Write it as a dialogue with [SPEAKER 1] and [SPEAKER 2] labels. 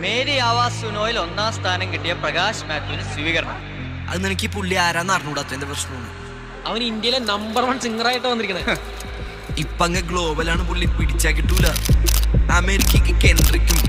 [SPEAKER 1] Mary Awas സുനോയിൽ 1ാം സ്ഥാനം കിട്ടിയ പ്രകാശ് മാത്യുവിന് സ്വീകരണം.
[SPEAKER 2] അത് നിനക്ക് ഈ പുള്ളി ആരാന്ന് അറിഞ്ഞൂടാത്ത എന്റെ പ്രശ്നമാണ്.
[SPEAKER 3] അവൻ ഇന്ത്യയിലെ നമ്പർ 1 സിംഗറായിട്ട് വന്നിരിക്കുന്നത്.
[SPEAKER 2] ഇപ്പൊ അങ്ങ് ഗ്ലോബലാണ് പുള്ളി, പിടിച്ചാ കിട്ടൂല. അമേരിക്കക്ക് കെൻഡ്രിക്കും